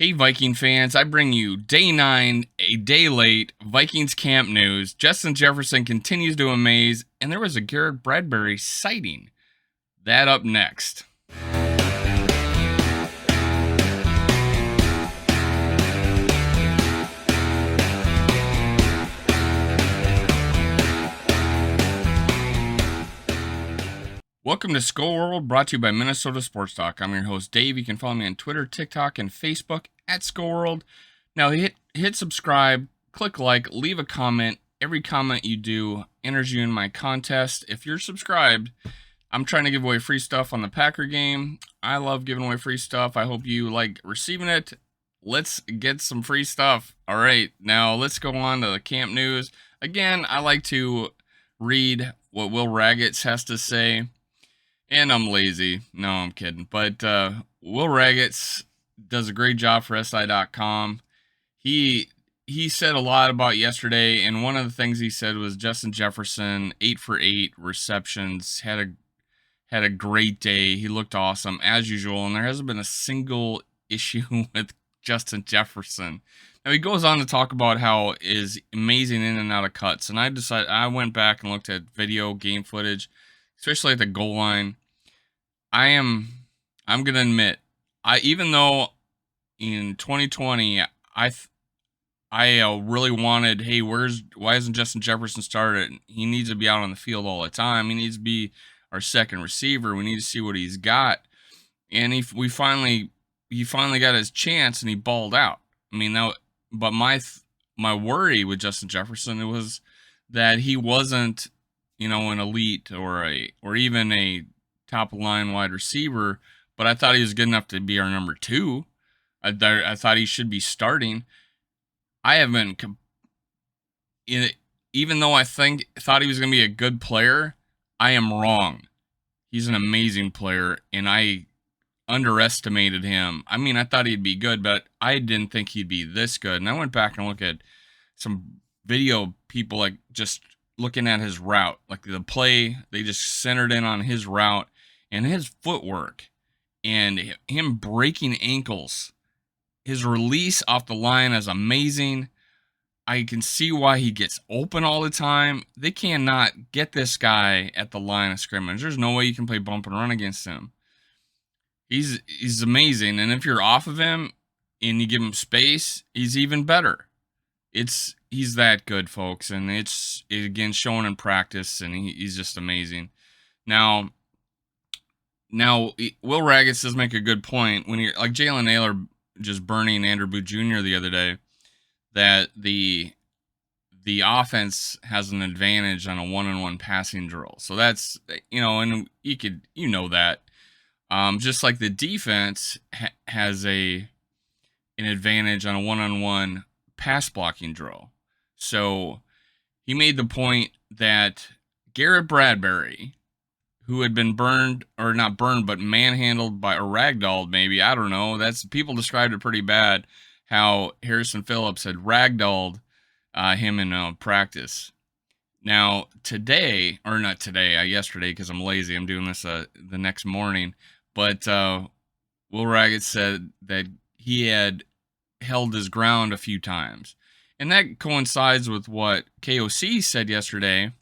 Hey, Viking fans, I bring you day 9, a day late, Vikings camp news. Justin Jefferson continues to amaze, and there was a Garrett Bradbury sighting. That up next. Welcome to Skull World, brought to you by Minnesota Sports Talk. I'm your host, Dave. You can follow me on Twitter, TikTok, and Facebook at Skull World. Now, hit subscribe, click like, leave a comment. Every comment you do enters you in my contest. If you're subscribed, I'm trying to give away free stuff on the Packer game. I love giving away free stuff. I hope you like receiving it. Let's get some free stuff. All right, now let's go on to the camp news. Again, I like to read what Will Raggets has to say. And I'm lazy. No, I'm kidding. But Will Raggets does a great job for SI.com. He said a lot about yesterday, and one of the things he said was Justin Jefferson, 8 for 8 receptions, had a great day. He looked awesome as usual, and there hasn't been a single issue with Justin Jefferson. Now he goes on to talk about how is amazing in and out of cuts, and I went back and looked at video game footage, especially at the goal line. I'm gonna admit, even though in 2020 I really wanted, hey, why isn't Justin Jefferson started? He needs to be out on the field all the time. He needs to be our second receiver. We need to see what he's got. And he finally got his chance and he balled out. I mean, but my worry with Justin Jefferson was that he wasn't, an elite or even a top line wide receiver, but I thought he was good enough to be our number 2. I thought he should be starting. I haven't, even though I thought he was going to be a good player, I am wrong. He's an amazing player, and I underestimated him. I mean, I thought he'd be good, but I didn't think he'd be this good. And I went back and looked at some video people, like just looking at his route, like the play, they just centered in on his route and his footwork and him breaking ankles. His release off the line is amazing. I can see why he gets open all the time. They cannot get this guy at the line of scrimmage. There's no way you can play bump and run against him. He's amazing, and if you're off of him and you give him space, he's even better. He's that good, folks, and it's again shown in practice, and he's just amazing. Now, Will Raggets does make a good point when you're like Jalen Naylor just burning Andrew Booth Jr. the other day, that the offense has an advantage on a one-on-one passing drill. So that's, and you know that. Just like the defense has an advantage on a one-on-one pass blocking drill. So he made the point that Garrett Bradbury, who had been burned, or not burned, but manhandled by, or ragdolled maybe, I don't know. People described it pretty bad, how Harrison Phillips had ragdolled him in practice. Now today, or not today, yesterday, because I'm lazy, I'm doing this the next morning. But Will Raggett said that he had held his ground a few times, and that coincides with what KOC said yesterday.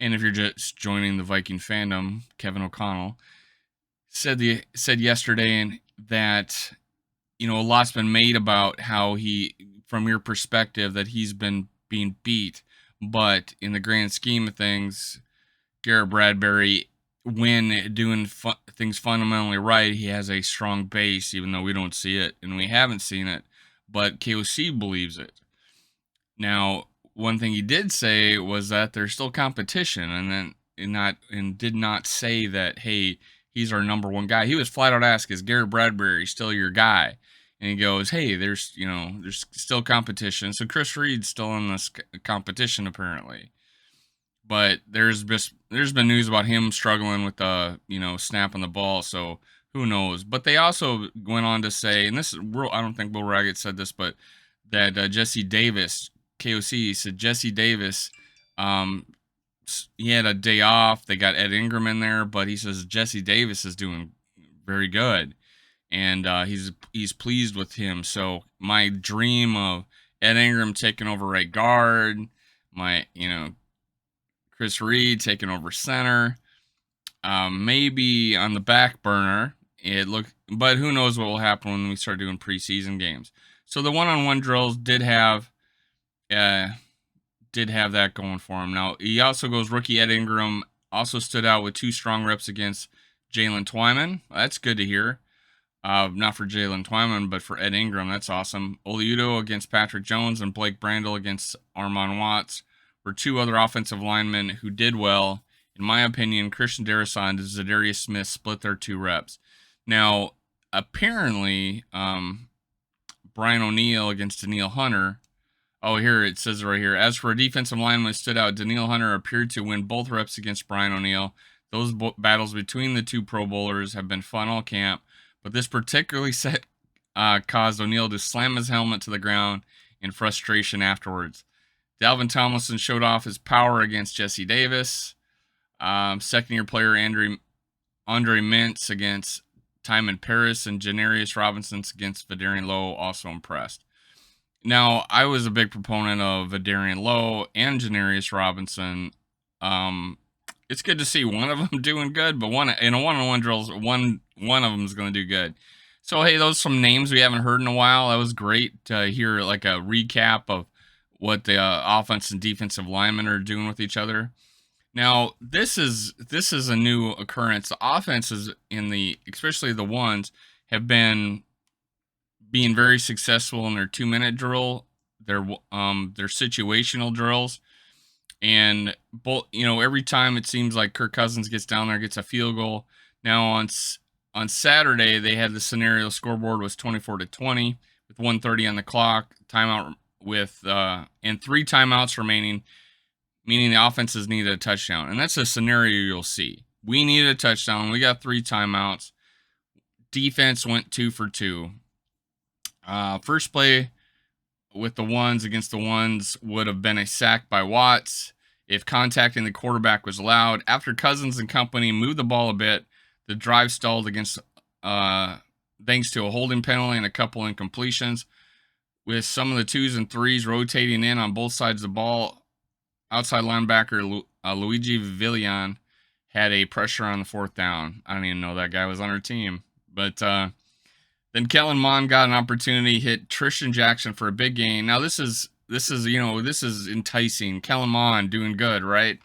And if you're just joining the Viking fandom, Kevin O'Connell said yesterday, and that a lot's been made about how he, from your perspective, that he's been being beat, but in the grand scheme of things, Garrett Bradbury, when doing things fundamentally right, he has a strong base, even though we don't see it and we haven't seen it, but KOC believes it. Now, one thing he did say was that there's still competition, and did not say that, hey, he's our number 1 guy. He was flat out asked, is Garrett Bradbury still your guy? And he goes, hey, there's still competition. So Chris Reed's still in this competition apparently. But there's been news about him struggling with snapping the ball, so who knows? But they also went on to say, and this is real, I don't think Will Raggett said this, but that Jesse Davis, KOC said Jesse Davis, he had a day off. They got Ed Ingram in there, but he says Jesse Davis is doing very good. and he's pleased with him. So my dream of Ed Ingram taking over right guard, my Chris Reed taking over center, maybe on the back burner. But who knows what will happen when we start doing preseason games. So the one-on-one drills uh, did have that going for him. Now he also goes rookie Ed Ingram also stood out with 2 strong reps against Jalen Twyman. That's good to hear. Not for Jalen Twyman, but for Ed Ingram. That's awesome. Oliudo against Patrick Jones and Blake Brandel against Armon Watts were 2 other offensive linemen who did well. In my opinion, Christian Darrisaw and Zadarius Smith split their 2 reps. Now, apparently, Brian O'Neill against Daniil Hunter. Oh, here it says right here. As for a defensive lineman stood out, Daniil Hunter appeared to win both reps against Brian O'Neill. Those battles between the 2 Pro Bowlers have been fun all camp, but this particularly caused O'Neill to slam his helmet to the ground in frustration afterwards. Dalvin Tomlinson showed off his power against Jesse Davis. Second-year player Andre Mintz against Timon Paris, and Janarius Robinson against Vidarian Lowe also impressed. Now, I was a big proponent of Vidarian Lowe and Janarius Robinson. It's good to see one of them doing good, but in a one-on-one drills, one of them is going to do good. So, hey, those are some names we haven't heard in a while. That was great to hear like a recap of what the offense and defensive linemen are doing with each other. Now, this is a new occurrence. The offenses especially the ones have been being very successful in their 2-minute drill, their situational drills, and every time it seems like Kirk Cousins gets down there, gets a field goal. Now on Saturday they had the scenario scoreboard was 24-20 with 1:30 on the clock, timeout and 3 timeouts remaining, meaning the offenses needed a touchdown, and that's a scenario you'll see. We needed a touchdown. We got 3 timeouts. Defense went 2 for 2. First play with the ones against the ones would have been a sack by Watts if contacting the quarterback was allowed. After Cousins and company moved the ball a bit, the drive stalled thanks to a holding penalty and a couple incompletions. With some of the 2s and 3s rotating in on both sides of the ball, outside linebacker Luigi Villian had a pressure on the 4th down. I don't even know that guy was on our team, but then Kellen Mond got an opportunity, hit Tristan Jackson for a big gain. Now this is enticing. Kellen Mond doing good, right?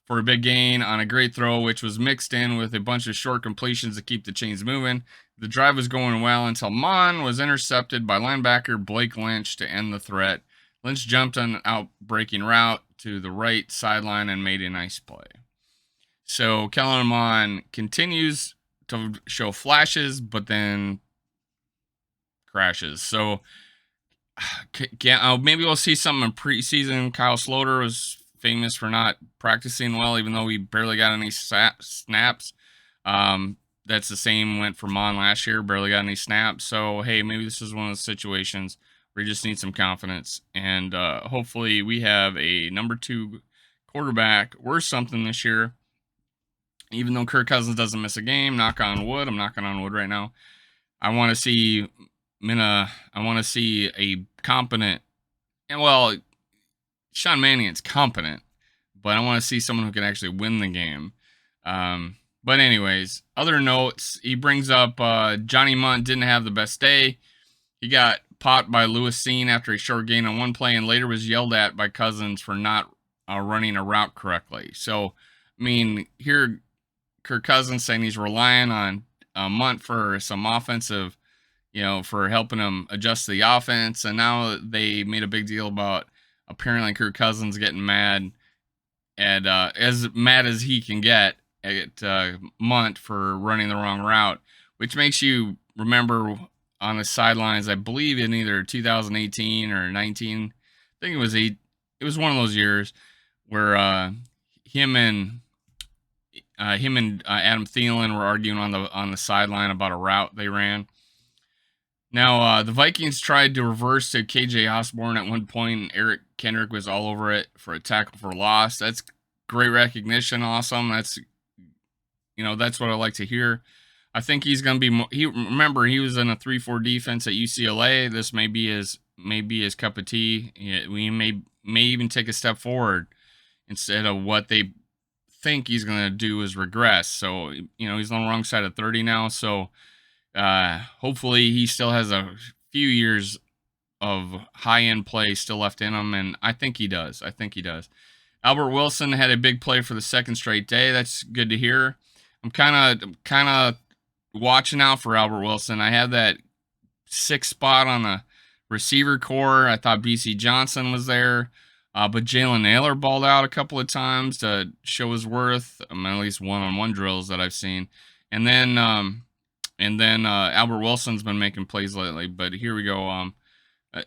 For a big gain on a great throw, which was mixed in with a bunch of short completions to keep the chains moving. The drive was going well until Mond was intercepted by linebacker Blake Lynch to end the threat. Lynch jumped on an out-breaking route to the right sideline and made a nice play. So Kellen Mond continues to show flashes, but then crashes. So maybe we'll see something in preseason. Kyle Sloter was famous for not practicing well, even though he barely got any snaps. That's the same went for Mon last year, barely got any snaps. So, hey, maybe this is one of those situations where you just need some confidence. And hopefully we have a number 2 quarterback or something this year. Even though Kirk Cousins doesn't miss a game, knock on wood. I'm knocking on wood right now. I want to see a competent, and well, Sean Mannion's competent, but I want to see someone who can actually win the game. But anyways, other notes, he brings up Johnny Munt didn't have the best day. He got popped by Lewis Seen after a short gain on one play and later was yelled at by Cousins for not running a route correctly. So, I mean, here Kirk Cousins saying he's relying on Munt for some offensive, for helping him adjust the offense. And now they made a big deal about apparently Kirk Cousins getting mad at as mad as he can get at Munt for running the wrong route, which makes you remember on the sidelines, I believe in either 2018 or 19, I think it was one of those years where him and Adam Thielen were arguing on the sideline about a route they ran. Now, the Vikings tried to reverse to KJ Osborne at one point, and Eric Kendrick was all over it for a tackle for loss. That's great recognition. Awesome. That's what I like to hear. I think he's going to be. Remember he was in a 3-4 defense at UCLA. This may be his cup of tea. We may even take a step forward instead of what they think he's going to do is regress. So he's on the wrong side of 30 now. So hopefully he still has a few years of high end play still left in him, and I think he does. Albert Wilson had a big play for the second straight day. That's good to hear. I'm kind of watching out for Albert Wilson. I have that 6th spot on the receiver core. I thought BC Johnson was there, but Jalen Naylor balled out a couple of times to show his worth. At least one-on-one drills that I've seen, and then Albert Wilson's been making plays lately. But here we go.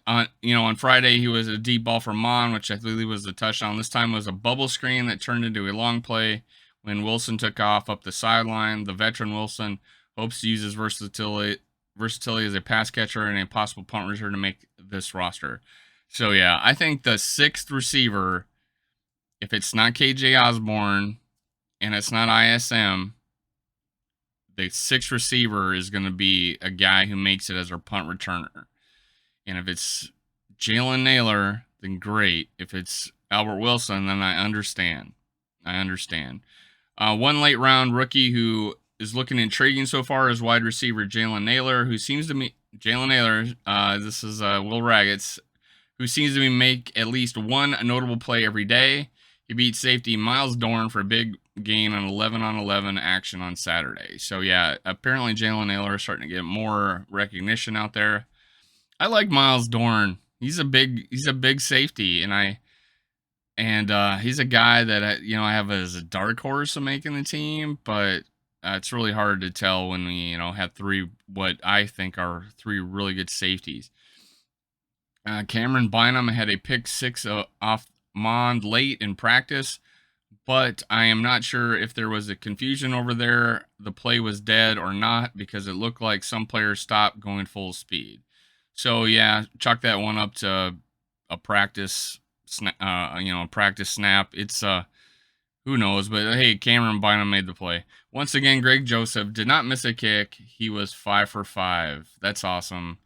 On Friday he was a deep ball for Mon, which I believe was a touchdown. This time it was a bubble screen that turned into a long play when Wilson took off up the sideline. The veteran Wilson hopes to use his versatility as a pass catcher and a possible punt returner to make this roster. So yeah, I think the 6th receiver, if it's not KJ Osborne and it's not ISM, the 6th receiver is going to be a guy who makes it as our punt returner. And if it's Jalen Naylor, then great. If it's Albert Wilson, then I understand. One late round rookie who is looking intriguing so far is wide receiver Jalen Naylor, who seems to be this is Will Raggets, who seems to make at least one notable play every day. He beat safety Miles Dorn for a big gain on 11-on-11 action on Saturday. So yeah, apparently Jalen Naylor is starting to get more recognition out there. I like Miles Dorn. He's a big safety, and he's a guy that I have as a dark horse of making the team, but it's really hard to tell when we have what I think are 3 really good safeties. Cameron Bynum had a pick 6 off Mond late in practice, but I am not sure if there was a confusion over there. The play was dead or not, because it looked like some players stopped going full speed. So yeah, chalk that one up to a practice snap. It's who knows, but hey, Cameron Bynum made the play. Once again, Greg Joseph did not miss a kick. He was 5 for 5. That's awesome.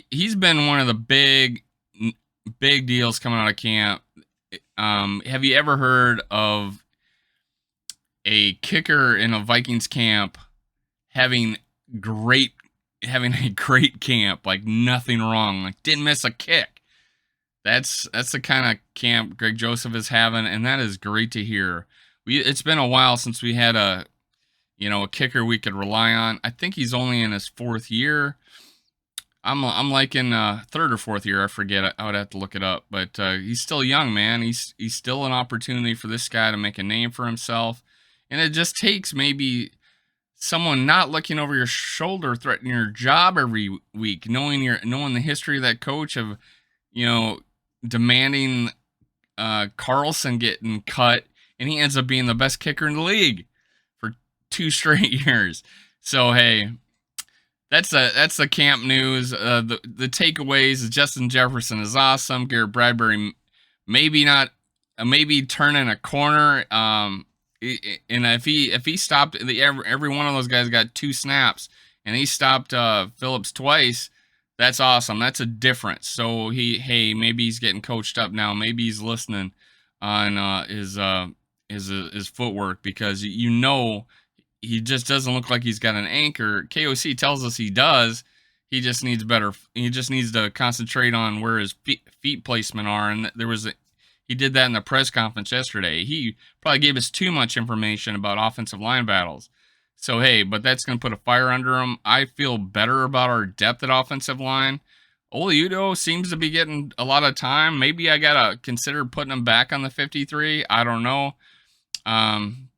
He's been one of the big deals coming out of camp. Have you ever heard of a kicker in a Vikings camp having a great camp, like nothing wrong, like didn't miss a kick? That's the kind of camp Greg Joseph is having, and that is great to hear. It's been a while since we had a kicker we could rely on. I think he's only in his 4th year. I'm like in 3rd or 4th year. I forget. I would have to look it up. But he's still young, man. He's still an opportunity for this guy to make a name for himself. And it just takes maybe someone not looking over your shoulder, threatening your job every week, knowing the history of that coach of, demanding Carlson getting cut, and he ends up being the best kicker in the league for 2 straight years. So hey, that's the camp news. The takeaways is Justin Jefferson is awesome. Garrett Bradbury maybe turning a corner. And if he stopped, every one of those guys got 2 snaps, and he stopped Phillips twice. That's awesome. That's a difference. So maybe he's getting coached up now. Maybe he's listening on his footwork, because he just doesn't look like he's got an anchor. KOC tells us he does. He just needs to concentrate on where his feet placement are. And he did that in the press conference yesterday. He probably gave us too much information about offensive line battles. So hey, but that's going to put a fire under him. I feel better about our depth at offensive line. Oliudo seems to be getting a lot of time. Maybe I gotta consider putting him back on the 53. I don't know.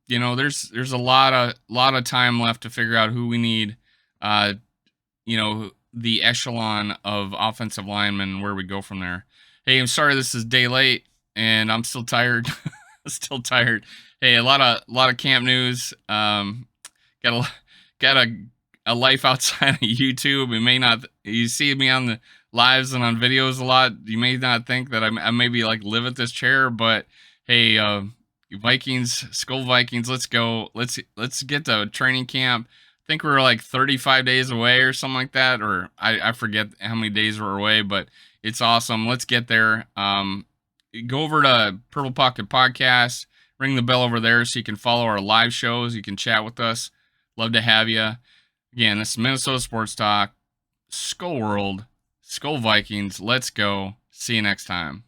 There's a lot of time left to figure out who we need. The echelon of offensive linemen, where we go from there. Hey, I'm sorry this is day late, and I'm still tired. Hey, a lot of camp news. Got a life outside of YouTube. You see me on the lives and on videos a lot. You may not think that I maybe like live at this chair, but hey, Vikings, Skull Vikings, let's go. Let's get to training camp. think we were like 35 days away or something like that, or I forget how many days we're away, but it's awesome. Let's get there. Go over to Purple Pocket Podcast, ring the bell over there so you can follow our live shows. You can chat with us. Love to have you. Again, this is Minnesota Sports Talk, Skull World, Skull Vikings. Let's go. See you next time.